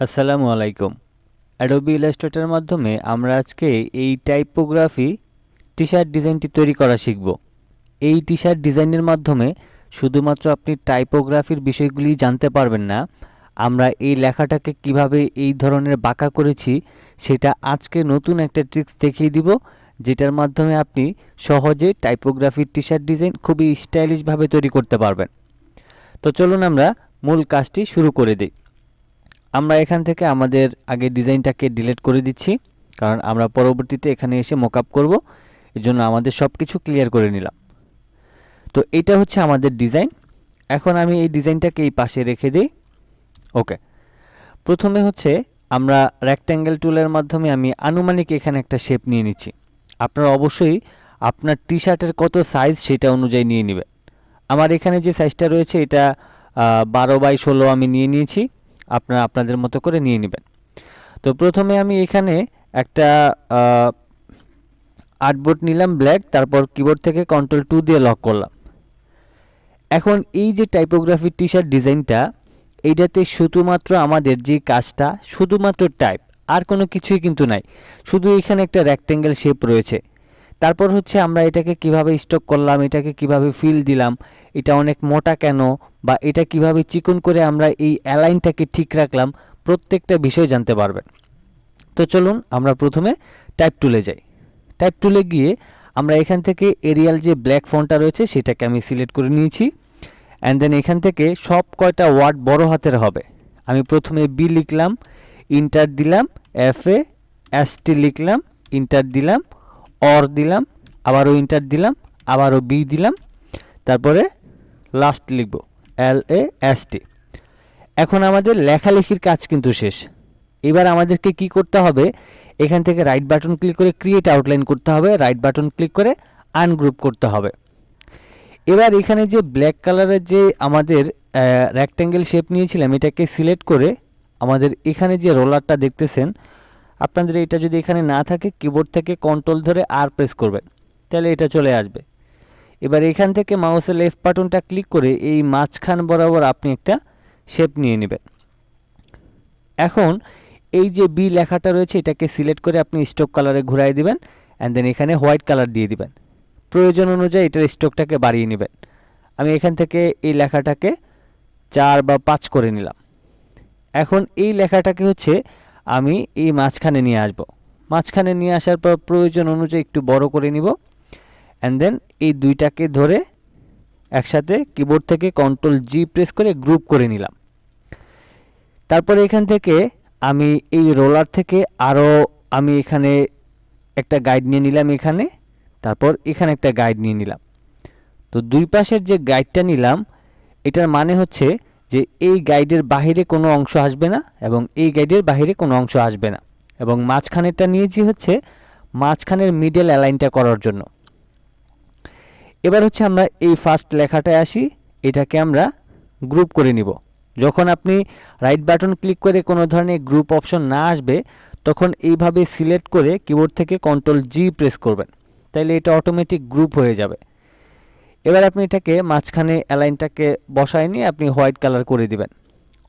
আসসালামু আলাইকুম। adobe illustrator মাধ্যমে আমরা আজকে এই টাইপোগ্রাফি টি-শার্ট ডিজাইনটি তৈরি করা শিখব। এই টি-শার্ট ডিজাইনের মাধ্যমে শুধুমাত্র আপনি টাইপোগ্রাফির বিষয়গুলি জানতে পারবেন না, আমরা এই লেখাটাকে কিভাবে এই ধরনের বাঁকা করেছি সেটা আজকে নতুন একটা ট্রিক্স দেখিয়ে দিব, যেটার মাধ্যমে আপনি সহজে টাইপোগ্রাফির টি-শার্ট ডিজাইন খুবই স্টাইলিশভাবে তৈরি করতে পারবেন। তো চলুন আমরা মূল কাজটি শুরু করে দিই। আমরা এখান থেকে আমাদের আগে ডিজাইনটাকে ডিলিট করে দিচ্ছি, কারণ আমরা পরবর্তীতে এখানে এসে মকআপ করব। এজন্য আমাদের সব কিছু ক্লিয়ার করে নিলাম। তো এটা হচ্ছে আমাদের ডিজাইন। এখন আমি এই ডিজাইনটাকে এই পাশে রেখে দিই। ওকে, প্রথমে হচ্ছে আমরা রেক্ট্যাঙ্গেল টুলের মাধ্যমে আমি আনুমানিক এখানে একটা শেপ নিয়ে নিচ্ছি। আপনারা অবশ্যই আপনার টি শার্টের কত সাইজ সেটা অনুযায়ী নিয়ে নেবেন। আমার এখানে যে সাইজটা রয়েছে এটা 12x16 আমি নিয়ে নিয়েছি। আপনারা আপনাদের মতো করে নিয়ে নেবেন। তো প্রথমে আমি এখানে একটা আর্টবোর্ড নিলাম ব্ল্যাক, তারপর কিবোর্ড থেকে Ctrl+2 দিয়ে লক করলাম। এখন এই যে টাইপোগ্রাফি টি শার্ট ডিজাইনটা, এইটাতে শুধুমাত্র আমাদের যে কাজটা শুধুমাত্র টাইপ, আর কোনো কিছুই কিন্তু নাই। শুধু এখানে একটা রেক্ট্যাঙ্গেল শেপ রয়েছে। তারপর হচ্ছে আমরা এটাকে কিভাবে স্টক করলাম, এটাকে কিভাবে ফিল দিলাম, এটা অনেক মোটা কেন, বা এটা কিভাবে চিকন করে আমরা এই অ্যালাইনটাকে ঠিক রাখলাম, প্রত্যেকটা বিষয় জানতে পারবেন। তো চলুন আমরা প্রথমে টাইপ টুলে যাই। টাইপ টুলে গিয়ে আমরা এখান থেকে এরিয়াল যে ব্ল্যাক ফন্টটা রয়েছে সেটাকে আমি সিলেক্ট করে নিয়েছি। অ্যান্ড দেন এখান থেকে সব কয়টা ওয়ার্ড বড় হাতের হবে। আমি প্রথমে বি লিখলাম, ইন্টার দিলাম, FAST লিখলাম, ইন্টার দিলাম, অর দিলাম, আবারও ইন্টার দিলাম, আবারও বি দিলাম, তারপরে লাস্ট লিখব LAST। এখন আমাদের লেখালেখির কাজ কিন্তু শেষ। এবার আমাদেরকে কি করতে হবে, এখান থেকে রাইট বাটন ক্লিক করে ক্রিয়েট আউটলাইন করতে হবে, রাইট বাটন ক্লিক করে আনগ্রুপ করতে হবে। এবার এখানে যে ব্ল্যাক কালারের যে আমাদের রেক্ট্যাঙ্গেল শেপ নিয়েছিলাম, এটাকে সিলেক্ট করে আমাদের এখানে যে রোলারটা দেখতেছেন, আপনাদের এটা যদি এখানে না থাকে কিবোর্ড থেকে কন্ট্রোল ধরে আর প্রেস করবেন, তাহলে এটা চলে আসবে। এবার এখান থেকে মাউসের লেফট বাটনটা ক্লিক করে এই মাঝখান বরাবর আপনি একটা শেপ নিয়ে নেবেন। এখন এই যে বি লেখাটা রয়েছে এটাকে সিলেক্ট করে আপনি স্ট্রোক কালারে ঘুরাই দিবেন, অ্যান্ড দেন এখানে হোয়াইট কালার দিয়ে দিবেন। প্রয়োজন অনুযায়ী এটার স্ট্রোকটাকে বাড়িয়ে নেবেন। আমি এখান থেকে এই লেখাটাকে 4 বা 5 করে নিলাম। এখন এই লেখাটাকে হচ্ছে আমি এই মাঝখানে নিয়ে আসব। মাঝখানে নিয়ে আসার পর প্রয়োজন অনুযায়ী একটু বড় করে নিব, অ্যান্ড দেন এই দুইটাকে ধরে একসাথে কিবোর্ড থেকে Ctrl+G প্রেস করে গ্রুপ করে নিলাম। তারপরে এখান থেকে আমি এই রোলার থেকে আরও আমি এখানে একটা গাইড নিয়ে নিলাম এখানে, তারপর এখানে একটা গাইড নিয়ে নিলাম। তো দুই পাশের যে গাইডটা নিলাম, এটার মানে হচ্ছে যে এই গাইডের বাহিরে কোনো অংশ আসবে না এবং এই গাইডের বাহিরে কোনো অংশ আসবে না, এবং মাঝখানেরটা নিয়েছি হচ্ছে মাঝখানের মিডল অ্যালাইনটা করার জন্য। এবার হচ্ছে আমরা এই ফার্স্ট লেখাটায় আসি, এটাকে আমরা গ্রুপ করে নিব। যখন আপনি রাইট বাটন ক্লিক করে কোনো ধরনের গ্রুপ অপশন না আসবে, তখন এইভাবে সিলেক্ট করে কিবোর্ড থেকে Ctrl+G প্রেস করবেন, তাইলে এটা অটোমেটিক গ্রুপ হয়ে যাবে। এবার আপনি এটাকে মাঝখানে অ্যালাইনটাকে বসায় নিয়ে আপনি হোয়াইট কালার করে দিবেন।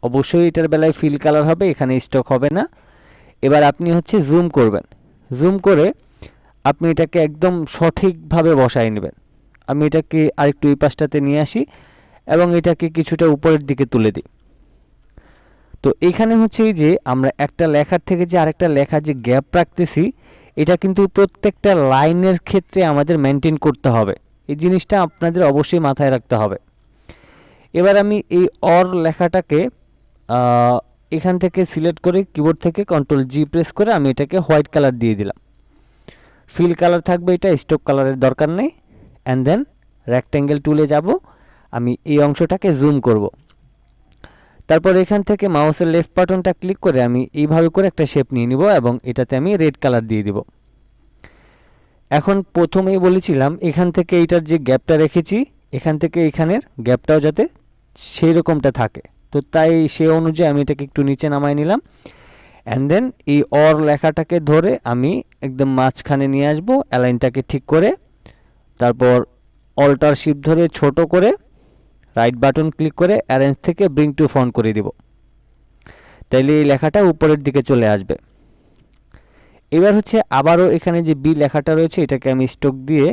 অবশ্যই এটার বেলায় ফিল কালার হবে, এখানে স্টক হবে না। এবার আপনি হচ্ছে জুম করবেন, জুম করে আপনি এটাকে একদম সঠিকভাবে বসায় নেবেন। আমি এটাকে আরেকটু এই পাশটাতে নিয়ে আসি এবং এটাকে কিছুটা উপরের দিকে তুলে দিই। তো এইখানে হচ্ছে এই যে আমরা একটা লেখার থেকে যে আরেকটা লেখা যে গ্যাপ রাখতেছি, এটা কিন্তু প্রত্যেকটা লাইনের ক্ষেত্রে আমাদের মেনটেন করতে হবে। এই জিনিসটা আপনাদের অবশ্যই মাথায় রাখতে হবে। এবার আমি এই অর লেখাটাকে এখান থেকে সিলেক্ট করে কিবোর্ড থেকে Ctrl+G প্রেস করে আমি এটাকে হোয়াইট কালার দিয়ে দিলাম। ফিল কালার থাকবে, এটা স্ট্রোক কালারের দরকার নেই। অ্যান্ড দেন রেক্ট্যাঙ্গেল টুলে যাব, আমি এই অংশটাকে জুম করব। তারপর এখান থেকে মাউসের লেফট বাটনটা ক্লিক করে আমি এইভাবে করে একটা শেপ নিয়ে নিব এবং এটাতে আমি রেড কালার দিয়ে দিব। এখন প্রথমেই বলেছিলাম এখান থেকে এইটার যে গ্যাপটা রেখেছি, এখান থেকে এখানের গ্যাপটাও যাতে সেই রকমটা থাকে, তো তাই সে অনুযায়ী আমি এটাকে একটু নিচে নামাই নিলাম। অ্যান্ড দেন এই অর লেখাটাকে ধরে আমি একদম মাঝখানে নিয়ে আসবো অ্যালাইনটাকে ঠিক করে, তারপর অল্টার শিফট ধরে ছোট করে রাইট বাটন ক্লিক করে অ্যারেঞ্জ থেকে ব্রিং টু ফ্রন্ট করে দিব। তাইলে এই লেখাটা উপরের দিকে চলে আসবে। এবার হচ্ছে আবারও এখানে যে বি লেখাটা রয়েছে এটাকে আমি স্ট্রোক দিয়ে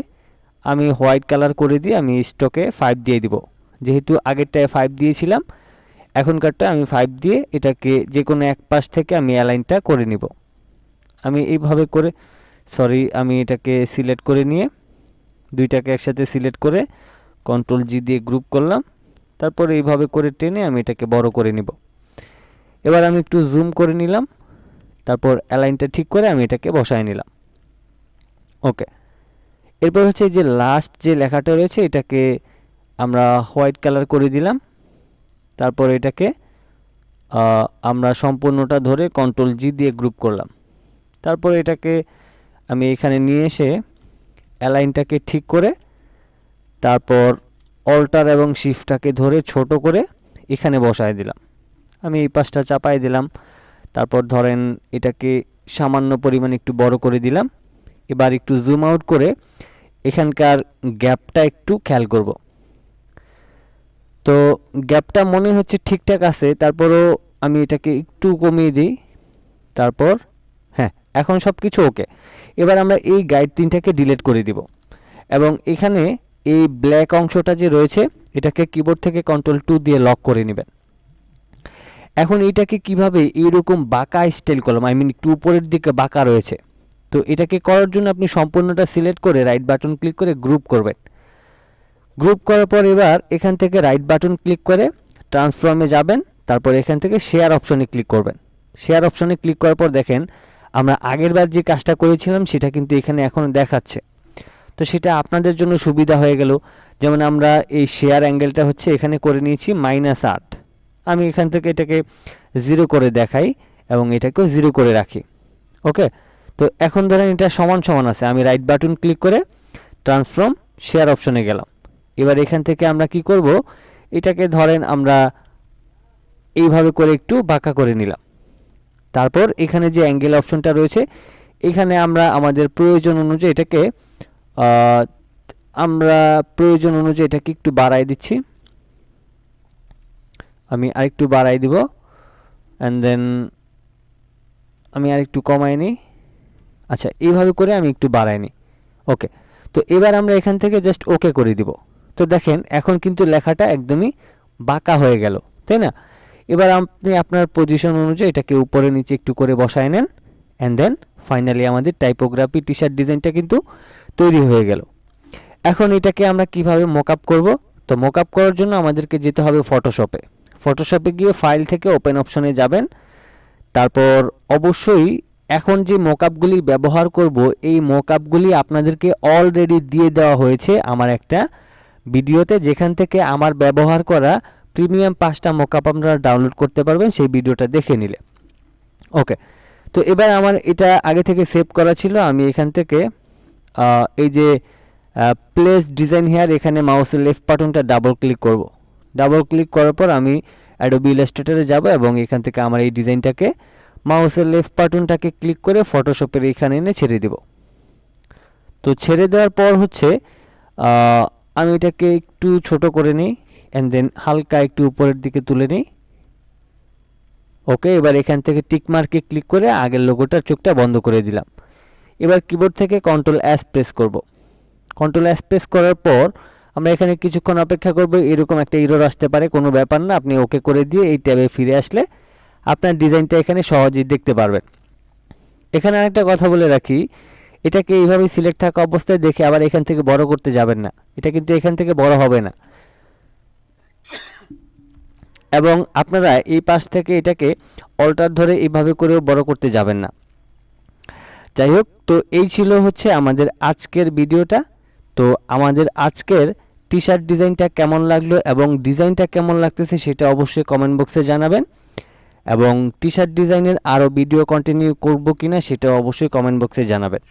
আমি হোয়াইট কালার করে দিয়ে আমি স্ট্রোকে 5 দিয়ে দিব। যেহেতু আগেরটায় 5 দিয়েছিলাম, এখনকারটা আমি 5 দিয়ে এটাকে যে কোনো এক পাশ থেকে আমি অ্যালাইনটা করে নিব। আমি এইভাবে করে আমি এটাকে সিলেক্ট করে নিয়ে দুইটাকে একসাথে সিলেক্ট করে কন্ট্রোল জি দিয়ে গ্রুপ করলাম। তারপর এইভাবে করে টেনে আমি এটাকে বড় করে নিব। এবার আমি একটু জুম করে নিলাম, তারপর অ্যালাইনটা ঠিক করে আমি এটাকে বসায় নিলাম। ওকে, এরপর হচ্ছে যে লাস্ট যে লেখাটা রয়েছে এটাকে আমরা হোয়াইট কালার করে দিলাম। তারপর এটাকে আমরা সম্পূর্ণটা ধরে কন্ট্রোল জি দিয়ে গ্রুপ করলাম। তারপর এটাকে আমি এখানে নিয়ে এসে অ্যালাইনটাকে ঠিক করে তারপর অল্টার এবং শিফটটাকে ধরে ছোট করে এখানে বসায় দিলাম। আমি এই পাশটা চাপায় দিলাম। তারপর ধরেন এটাকে সামান্য পরিমাণ একটু বড় করে দিলাম। এবার একটু জুম আউট করে এখানকার গ্যাপটা একটু খেয়াল করব। তো গ্যাপটা মনে হচ্ছে ঠিকঠাক আছে, তারপরও আমি এটাকে একটু কমিয়ে দিই। তারপর হ্যাঁ, এখন সব কিছু ওকে। এবার আমরা এই গাইড 3টাকে ডিলিট করে দিব এবং এখানে এই ব্ল্যাক অংশটা যে রয়েছে এটাকে কিবোর্ড থেকে কন্ট্রোল 2 দিয়ে লক করে নেবেন। এখন এটাকে কিভাবে এইরকম বাঁকা স্টাইল করলাম, একটু উপরের দিকে বাঁকা রয়েছে। তো এটাকে করার জন্য আপনি সম্পূর্ণটা সিলেক্ট করে রাইট বাটন ক্লিক করে গ্রুপ করবেন। গ্রুপ করার পর এবার এখান থেকে রাইট বাটন ক্লিক করে ট্রান্সফর্মে যাবেন। তারপর এখান থেকে শেয়ার অপশনে ক্লিক করবেন। শেয়ার অপশনে ক্লিক করার পর দেখেন আমরা আগেরবার যে কাজটা করেছিলাম সেটা কিন্তু এখানে এখন দেখাচ্ছে। তো সেটা আপনাদের জন্য সুবিধা হয়ে গেল। যেমন আমরা এই শেয়ার অ্যাঙ্গেলটা হচ্ছে এখানে করে নিয়েছি -8। আমি এখান থেকে এটাকে 0 করে দেখাই এবং এটাকেও 0 করে রাখি। ওকে, তো এখন ধরেন এটা সমান সমান আছে। আমি রাইট বাটন ক্লিক করে ট্রান্সফর্ম শেয়ার অপশনে গেলাম। এবার এখান থেকে আমরা কি করব, এটাকে ধরেন আমরা এইভাবে করে একটু বাঁকা করে নিলাম। তারপর এখানে যে অ্যাঙ্গেল অপশনটা রয়েছে এখানে আমরা আমাদের প্রয়োজন অনুযায়ী এটাকে একটু বাড়াই দিচ্ছি। আমি আরেকটু বাড়াই দিব অ্যান্ড দেন আমি আরেকটু কমাই নিই। আচ্ছা, এইভাবে করে আমি একটু বাড়াই নিই। ওকে, তো এবার আমরা এখান থেকে জাস্ট ওকে করে দিব। তো দেখেন এখন কিন্তু লেখাটা একদমই বাঁকা হয়ে গেল, তাই না? এবার আপনি আপনার পজিশন অনুযায়ী এটাকে উপরে নিচে একটু করে বসায় নেন অ্যান্ড দেন ফাইনালি আমাদের টাইপোগ্রাফি টি শার্ট ডিজাইনটা কিন্তু তৈরি হয়ে গেল। এখন এটাকে আমরা কিভাবে মকআপ করব? তো মকআপ করার জন্য আমাদেরকে যেতে হবে ফটোশপে গিয়ে ফাইল থেকে ওপেন অপশনে যাবেন। তারপর অবশ্যই এখন যে মকআপগুলি ব্যবহার করব এই মকআপগুলি আপনাদেরকে অলরেডি দিয়ে দেওয়া হয়েছে আমার একটা ভিডিওতে, যেখান থেকে আমার ব্যবহার করা প্রিমিয়াম 5টা মকআপ আপনারা ডাউনলোড করতে পারবেন সেই ভিডিওটা দেখে নিলে। ওকে, তো এবার আমার এটা আগে থেকে সেভ করা ছিল। আমি এখান থেকে এই যে প্লেস ডিজাইন হেয়ার এখানে মাউসের লেফট বাটনটা ডাবল ক্লিক করব। ডাবল ক্লিক করার পর আমি অ্যাডোবি ইলাস্ট্রেটরে যাব এবং এখান থেকে আমার এই ডিজাইনটাকে মাউসের লেফট বাটনটাকে ক্লিক করে ফটোশপের এখানে এনে ছেড়ে দিব। তো ছেড়ে দেওয়ার পর হচ্ছে আমি এটাকে একটু ছোট করে নিই অ্যান্ড দেন হালকা একটু উপরের দিকে তুলে নিই। ওকে, এবার এখান থেকে টিক মার্কে ক্লিক করে আগের লোগোটার চোখটা বন্ধ করে দিলাম। এবার কিবোর্ড থেকে কন্ট্রোল এস প্রেস করব। কন্ট্রোল এস প্রেস করার পর আমরা এখানে কিছুক্ষণ অপেক্ষা করব। এরকম একটা এরর আসতে পারে, কোনো ব্যাপার না। আপনি ওকে করে দিয়ে এই ট্যাবে ফিরে আসলে আপনার ডিজাইনটা এখানে সহজেই দেখতে পারবেন। এখানে আরেকটা কথা বলে রাখি, এটাকে এইভাবে সিলেক্ট থাকা অবস্থায় দেখে আবার এখান থেকে বড় করতে যাবেন না। এটা কিন্তু এখান থেকে বড় হবে না এবং আপনারা এই পাশ থেকে এটাকে অল্টার ধরে এইভাবে করেও বড় করতে যাবেন না। যাই হোক, তো এই ছিল হচ্ছে আমাদের আজকের ভিডিওটা। তো আমাদের আজকের টি শার্ট ডিজাইনটা কেমন লাগলো এবং ডিজাইনটা কেমন লাগতেছে সেটা অবশ্যই কমেন্ট বক্সে জানাবেন এবং টি শার্ট ডিজাইনের আরও ভিডিও কন্টিনিউ করব কিনা সেটা অবশ্যই কমেন্ট বক্সে জানাবেন।